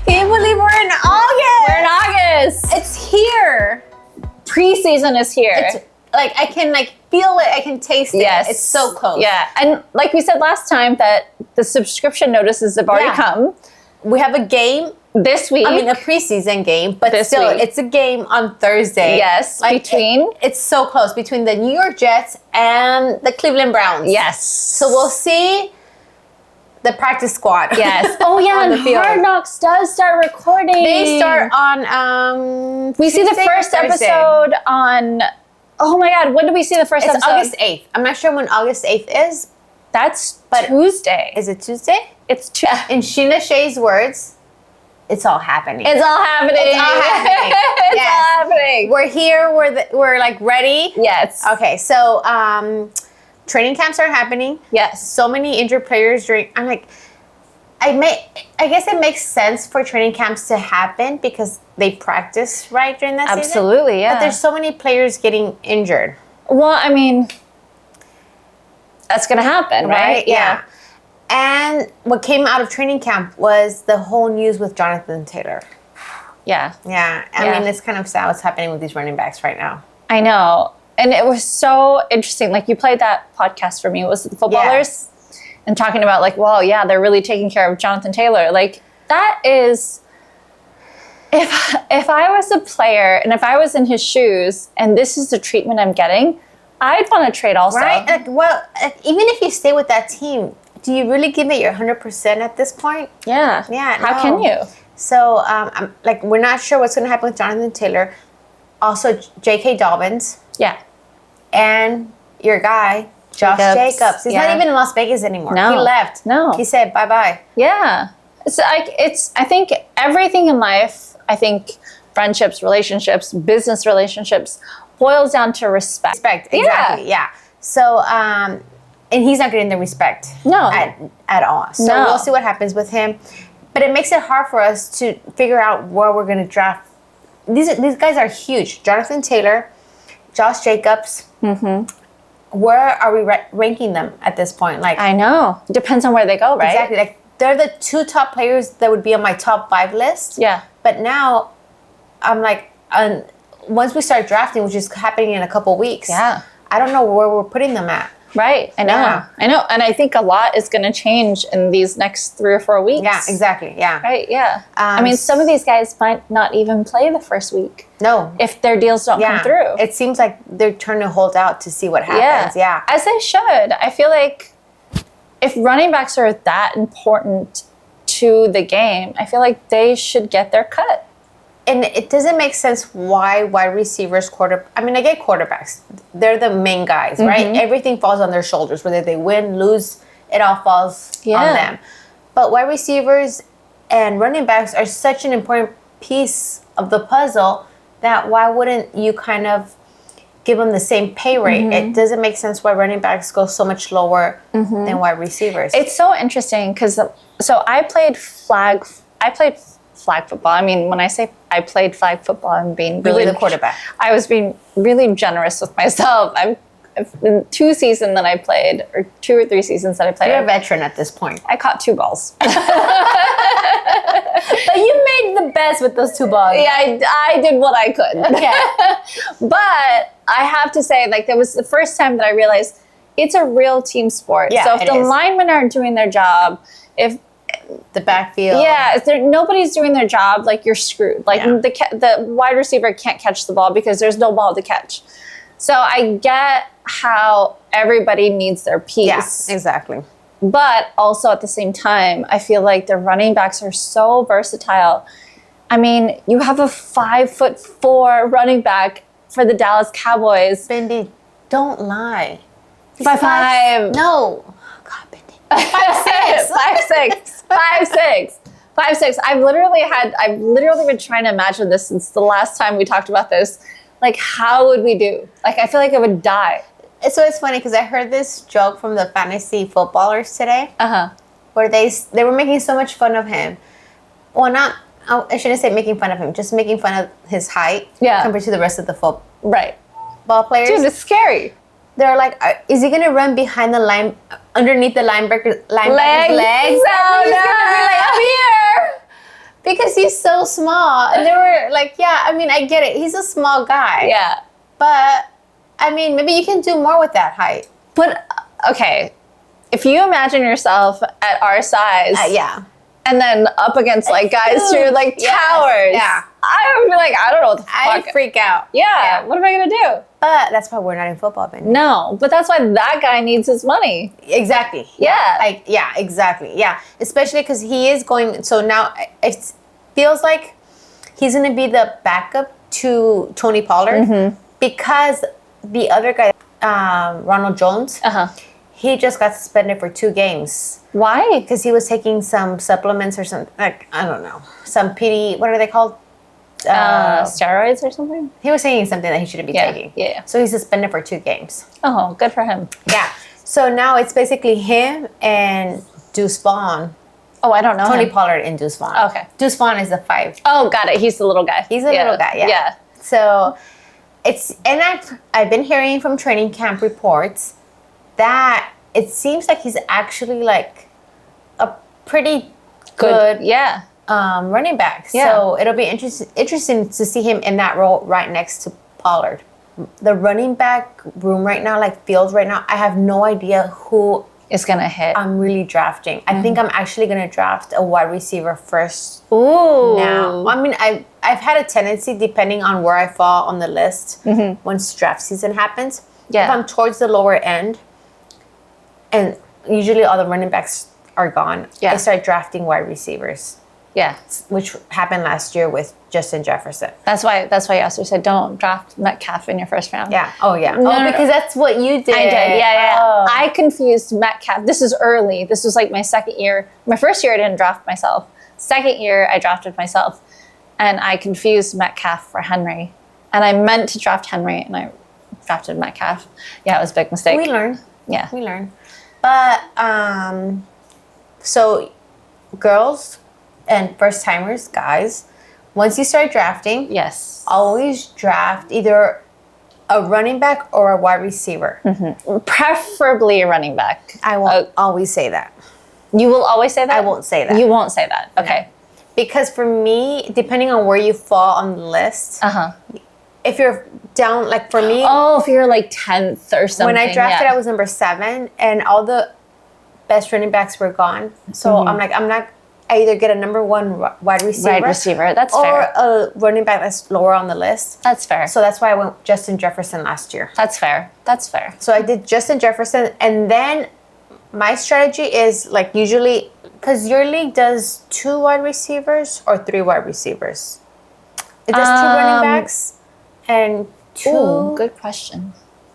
Can you believe we're in August? We're in August. It's here. Preseason is here. It's like I can feel it. I can taste it. Yes. It's so close. Yeah. And like we said last time that the subscription notices have already come. We have a game This week. I mean, a preseason game, but This still, week. it's a game on Thursday. Yes, it's so close between the New York Jets and the Cleveland Browns. Yes. So we'll see the practice squad. Yes. Oh yeah, on and the field. Hard Knocks does start recording. They start on We see the Tuesday or first Thursday. episode on. Oh my God! When did we see the first It's episode? August 8th. I'm not sure when August 8th is. That's But- Tuesday. Is it Tuesday? It's Tuesday. In Sheena Shea's words, it's all happening. It's all happening. It's all happening. It's Yes. all happening. We're here. We're like ready. Yes. Okay, so training camps are happening. Yes. So many injured players during. I guess it makes sense for training camps to happen because they practice right during that season. Absolutely. Yeah. But there's so many players getting injured. Well, I mean, that's gonna happen, right? Yeah. And what came out of training camp was the whole news with Jonathan Taylor. Yeah. Yeah. I mean, it's kind of sad what's happening with these running backs right now. I know. And it was so interesting. Like, you played that podcast for me. It was the footballers and talking about, like, well, yeah, they're really taking care of Jonathan Taylor. Like, that is, if I was a player and if I was in his shoes and this is the treatment I'm getting, I'd want to trade also. Right? Even if you stay with that team, do you really give it your 100% at this point? Yeah. Yeah. How no. can you? So, we're not sure what's going to happen with Jonathan Taylor. Also, J.K. Dobbins. Yeah. And your guy, Josh Jacobs. He's not even in Las Vegas anymore. No. He left. No. He said bye-bye. Yeah. I think everything in life, I think friendships, relationships, business relationships, boils down to respect. Respect, exactly, yeah. So, and he's not getting the respect. No. At all. So we'll see what happens with him. But it makes it hard for us to figure out where we're going to draft. These guys are huge. Jonathan Taylor, Josh Jacobs. Mm-hmm. Where are we ranking them at this point? Like, I know. Depends on where they go, right? Exactly. Like, they're the two top players that would be on my top 5 list. Yeah. But now, I'm like, once we start drafting, which is happening in a couple weeks, Yeah. I don't know where we're putting them at. Right. I know. Yeah. I know. And I think a lot is going to change in these next 3 or 4 weeks. Yeah, exactly. Yeah. Right. Yeah. I mean, some of these guys might not even play the first week No. if their deals don't come through. It seems like they're trying to hold out to see what happens. Yeah. As they should. I feel like if running backs are that important to the game, I feel like they should get their cut. And it doesn't make sense why wide receivers, I get quarterbacks. They're the main guys, right? Everything falls on their shoulders. Whether they win, lose, it all falls on them. But wide receivers and running backs are such an important piece of the puzzle that why wouldn't you kind of give them the same pay rate? It doesn't make sense why running backs go so much lower than wide receivers. It's so interesting because I played flag football. I mean, when I say I played flag football, I'm being really the quarterback. I was being really generous with myself. In 2 seasons that I played, or 2 or 3 seasons that I played, You're a veteran at this point. I caught 2 balls. But you made the best with those 2 balls. Yeah, I did what I could. Okay. But I have to say, like, that was the first time that I realized it's a real team sport. Yeah, so if it the is. linemen aren't doing their job, if The backfield. Yeah, if nobody's doing their job, like, you're screwed. Like, the wide receiver can't catch the ball because there's no ball to catch. So I get how everybody needs their piece. Yeah, exactly. But also at the same time, I feel like the running backs are so versatile. I mean, you have a 5'4" running back for the Dallas Cowboys. Bindi, don't lie. 5'5". No. God, Bindi. 5'6". 5'6". 5'6". I've literally been trying to imagine this since the last time we talked about this. Like, how would we do? Like, I feel like I would die. So it's funny because I heard this joke from the fantasy footballers today. Where they were making so much fun of him. Well, I shouldn't say making fun of him, just making fun of his height compared to the rest of the football Right. players. Dude, it's scary. they're like, is he gonna run behind the line, underneath the linebacker's legs? Oh, He's gonna be like up here because he's so small. And they were like, yeah, I mean, I get it. He's a small guy. Yeah. But I mean, maybe you can do more with that height. But okay, if you imagine yourself at our size, yeah. and then up against like guys through like towers, yeah. I would be like, I don't know what the fuck. I'd freak out. Yeah, what am I gonna do? But that's why we're not in football, Ben. No, but that's why that guy needs his money. Exactly. Yeah. Exactly. Yeah. Especially because he is going. So now it feels like he's going to be the backup to Tony Pollard because the other guy, Ronald Jones, he just got suspended for 2 games. Why? Because he was taking some supplements or something. Like, I don't know. Some PD, what are they called? Steroids or something? He was saying something that he shouldn't be taking. Yeah. So he's suspended for 2 games. Oh, good for him. Yeah. So now it's basically him and Deuce Vaugn. Oh, I don't know Tony him. Pollard and Deuce Vaugn. Okay. Deuce Vaugn is the 5. Oh, got it. He's the little guy. He's a little guy, yeah. So I've been hearing from training camp reports that it seems like he's actually like a pretty good running back. Yeah. So it'll be interesting to see him in that role right next to Pollard. The running back room right now, like fields right now, I have no idea who is gonna hit. I'm really drafting. I think I'm actually gonna draft a wide receiver first. Ooh. Now, I mean, I've had a tendency, depending on where I fall on the list, once draft season happens. Yeah. If I'm towards the lower end, and usually all the running backs are gone, I start drafting wide receivers. Yeah. Which happened last year with Justin Jefferson. That's why you also said don't draft Metcalf in your first round. Yeah. Oh, yeah. No, because that's what you did. I did. Yeah. Oh. I confused Metcalf. This is early. This was like my second year. My first year I didn't draft myself. Second year I drafted myself. And I confused Metcalf for Henry. And I meant to draft Henry and I drafted Metcalf. Yeah, it was a big mistake. We learn. Yeah. We learn. But, so girls and first timers, guys, once you start drafting, always draft either a running back or a wide receiver. Preferably a running back. I will always say that. You will always say that? I won't say that. You won't say that. Okay. Because for me, depending on where you fall on the list, if you're down, like for me, if you're like 10th or something. when I drafted, I was number 7, and all the best running backs were gone. So I'm like, I either get a number 1 wide receiver. That's or fair. a running back that's lower on the list. That's fair. So that's why I went Justin Jefferson last year. That's fair. So I did Justin Jefferson, and then my strategy is like usually, because your league does 2 wide receivers or 3 wide receivers. It does 2 running backs and 2. Ooh, good question.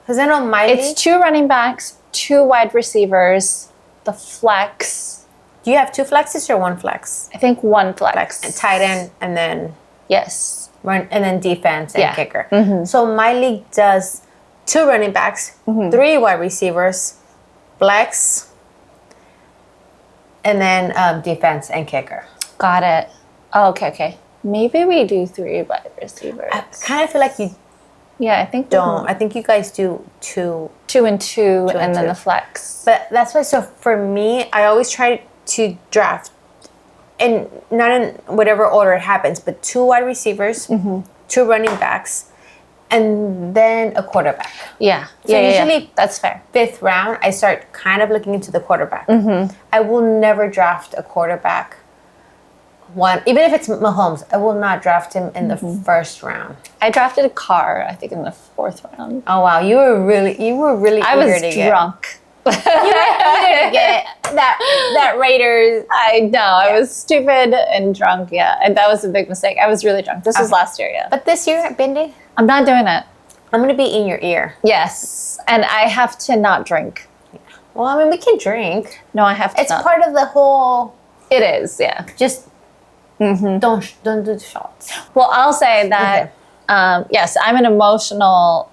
Because I know my league. It's 2 running backs, 2 wide receivers, the flex. Do you have 2 flexes or 1 flex? I think 1 flex. And tight end, and then run, and then defense and kicker. So my league does 2 running backs, 3 wide receivers, flex, and then defense and kicker. Got it. Oh, okay. Maybe we do 3 wide receivers. I kind of feel like you I think don't. I think you guys do 2. 2 and 2, and then the flex. But that's why. So for me, I always try to draft, and not in whatever order it happens, but 2 wide receivers, 2 running backs, and then a quarterback. Yeah. So usually that's fair. 5th round, I start kind of looking into the quarterback. I will never draft a quarterback. Even if it's Mahomes, I will not draft him in the 1st round. I drafted a car, I think, in the 4th round. Oh wow, you were really I was drunk. You were get that Raiders. I know, I was stupid and drunk, and that was a big mistake. I was really drunk. This was last year, But this year, Bindi, I'm not doing it. I'm going to be in your ear. Yes, and I have to not drink. Well, I mean, we can drink. No, I have to It's not. part of the whole... It is, yeah. Just don't do the shots. Well, I'll say that, yes, I'm an emotional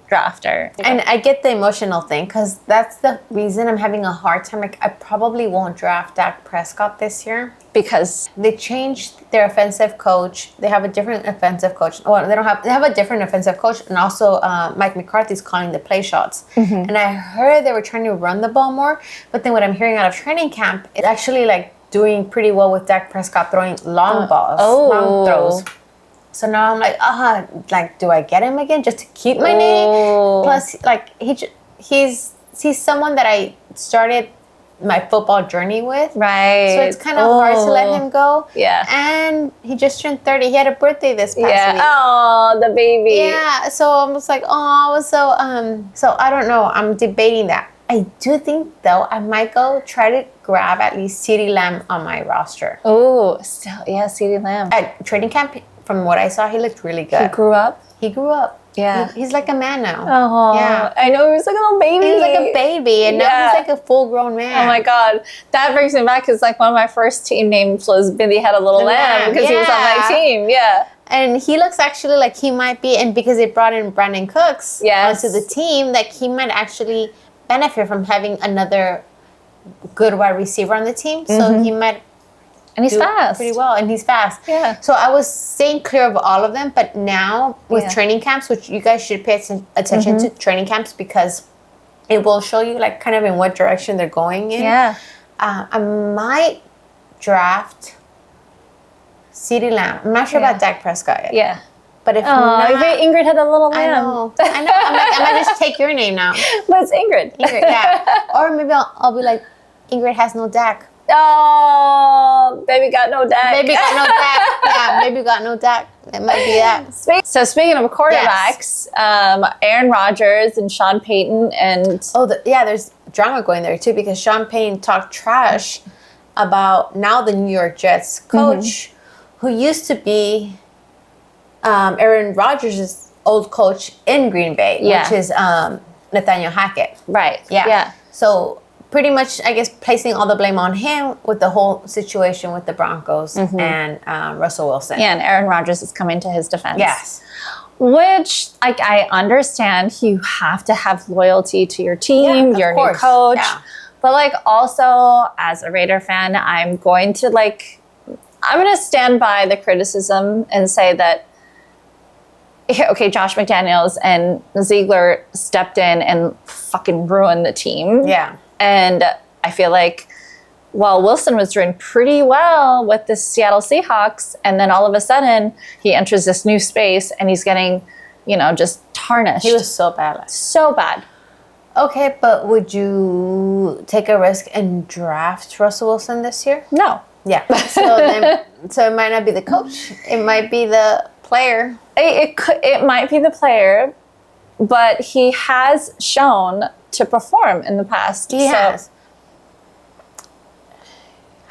drafter. And I get the emotional thing because that's the reason I'm having a hard time. Like, I probably won't draft Dak Prescott this year because they changed their offensive coach. They have a different offensive coach. Well, they have a different offensive coach, and also Mike McCarthy's calling the play shots. And I heard they were trying to run the ball more, but then what I'm hearing out of training camp, it's actually like doing pretty well with Dak Prescott throwing long balls, long throws. So now I'm like, do I get him again just to keep my name? Plus, like, he's someone that I started my football journey with. Right. So it's kind of hard to let him go. Yeah. And he just turned 30. He had a birthday this past week. Oh, the baby. Yeah. So I was like, oh, so I don't know. I'm debating that. I do think, though, I might go try to grab at least CeeDee Lamb on my roster. Oh, still, yeah, CeeDee Lamb. At training camp, from what I saw, he looked really good. He grew up? He grew up. Yeah. He's like a man now. Oh, yeah. I know, he was like a little baby. He was like a baby, and now he's like a full-grown man. Oh my God. That brings me back because like one of my first team names was Billy Had a Little Lamb because he was on my team. Yeah. And he looks actually like he might be, and because they brought in Brandon Cooks onto the team, that he might actually benefit from having another good wide receiver on the team. So he might. And he's fast. Pretty well, and he's fast. Yeah. So I was staying clear of all of them, but now with training camps, which you guys should pay attention to training camps because it will show you like kind of in what direction they're going in. Yeah. I might draft CeeDee Lamb. I'm not sure about Dak Prescott yet. Yeah. But if not, Ingrid Had a Little Lamb. I know. I might just take your name now. But it's Ingrid. Yeah. Or maybe I'll be like, Ingrid has no Dak. Oh, baby got no Dak. Baby got no Dak. Yeah, baby got no Dak. It might be that. So speaking of quarterbacks, Aaron Rodgers and Sean Payton and... there's drama going there too because Sean Payton talked trash about now the New York Jets coach who used to be Aaron Rodgers' old coach in Green Bay, which is Nathaniel Hackett. Right. Yeah. So pretty much, I guess, placing all the blame on him with the whole situation with the Broncos and Russell Wilson. Yeah, and Aaron Rodgers is coming to his defense. Yes. Which, like, I understand you have to have loyalty to your team, your new coach. Yeah. But, like, also, as a Raider fan, I'm going to stand by the criticism and say that, okay, Josh McDaniels and Ziegler stepped in and fucking ruined the team. Yeah. And I feel like, Wilson was doing pretty well with the Seattle Seahawks, and then all of a sudden he enters this new space and he's getting, just tarnished. He was so bad. So bad. Okay, but would you take a risk and draft Russell Wilson this year? No. Yeah. So it might not be the coach. It might be the player. It might be the player, but he has shown to perform in the past. He has.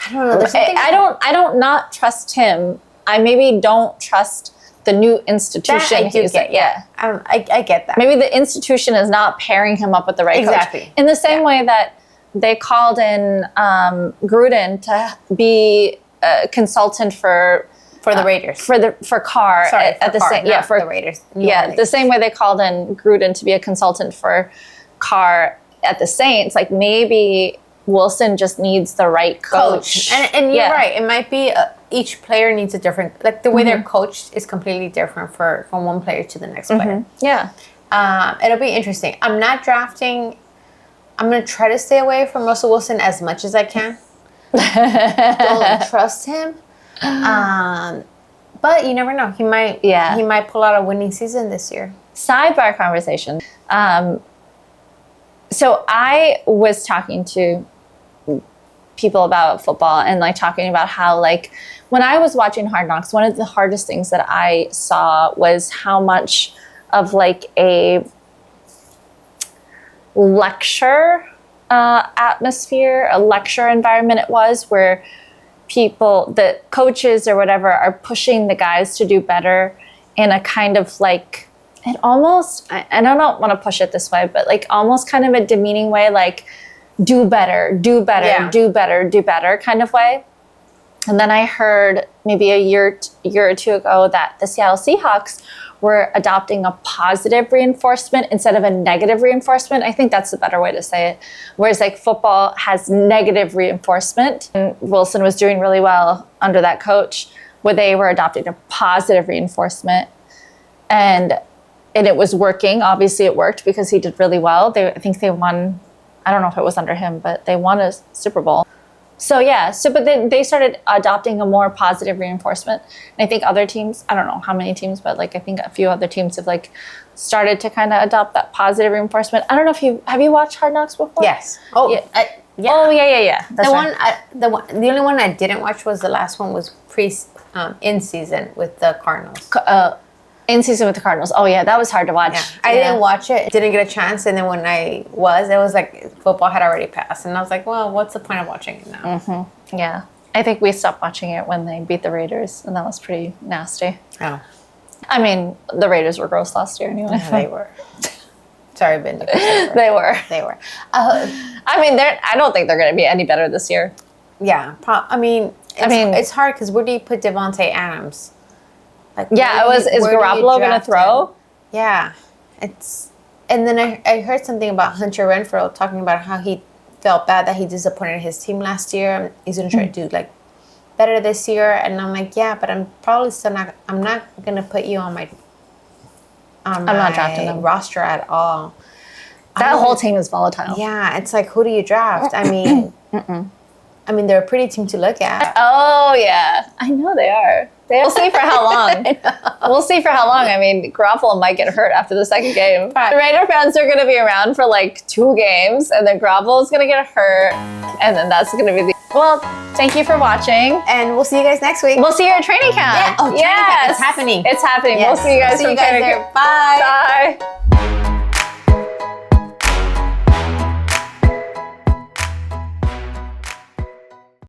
I don't know. I don't not trust him. I maybe don't trust the new institution. I get that. Maybe the institution is not pairing him up with the right coach. In the same way that they called in Gruden to be a consultant for the Raiders. For Carr. Sorry, at the same for the Raiders. The same way they called in Gruden to be a consultant for Carr at the Saints. Like maybe Wilson just needs the right coach. And you're right. It might be each player needs a different, like the way they're coached is completely different from one player to the next player. Yeah. It'll be interesting. I'm not drafting. I'm going to try to stay away from Russell Wilson as much as I can. Don't trust him. But you never know. He might pull out a winning season this year. Sidebar conversation. So I was talking to people about football and talking about how when I was watching Hard Knocks, one of the hardest things that I saw was how much of a lecture atmosphere, a lecture environment it was, where people, the coaches or whatever, are pushing the guys to do better in a kind of it almost, and I don't want to push it this way, but almost kind of a demeaning way, do better, do better, do better, do better kind of way. And then I heard maybe a year or two ago that the Seattle Seahawks we're adopting a positive reinforcement instead of a negative reinforcement. I think that's the better way to say it. Whereas like football has negative reinforcement, and Wilson was doing really well under that coach, where they were adopting a positive reinforcement, and it was working. Obviously it worked because he did really well. I think they won, I don't know if it was under him, but they won a Super Bowl. So yeah, but then they started adopting a more positive reinforcement. And I think other teams, I don't know how many teams, but like I think a few other teams have like started to kind of adopt that positive reinforcement. I don't know if have you watched Hard Knocks before? Yes. Oh, yeah. Yeah. Oh yeah. That's the only one I didn't watch was the last one was in season with the Cardinals. In season with the Cardinals. Oh yeah, that was hard to watch. Yeah. I didn't watch it. Didn't get a chance. And then when it was like football had already passed. And I was like, well, what's the point of watching it now? Mm-hmm. Yeah. I think we stopped watching it when they beat the Raiders. And that was pretty nasty. Oh. I mean, the Raiders were gross last year anyway. Yeah, they were. Sorry, Benji. They were. I mean, I don't think they're going to be any better this year. Yeah. It's hard because where do you put Devontae Adams? Like, is Garoppolo going to throw? Yeah. And then I heard something about Hunter Renfrow talking about how he felt bad that he disappointed his team last year. He's going to try to do like better this year. And I'm like, yeah, but I'm probably still not going to put you on my I'm not drafting them. Roster at all. That whole team is volatile. Yeah. It's like, who do you draft? I mean, they're a pretty team to look at. Oh, yeah. I know they are. We'll see for how long. We'll see for how long. I mean, Garoppolo might get hurt after the second game. The Raider fans are going to be around for like 2 games, and then Garoppolo's going to get hurt, and then that's going to be the... Well, thank you for watching. And we'll see you guys next week. We'll see you at training camp. Yeah. Oh, yes. Camp. It's happening. It's happening. Yes. We'll see you guys from training camp. Bye. Bye.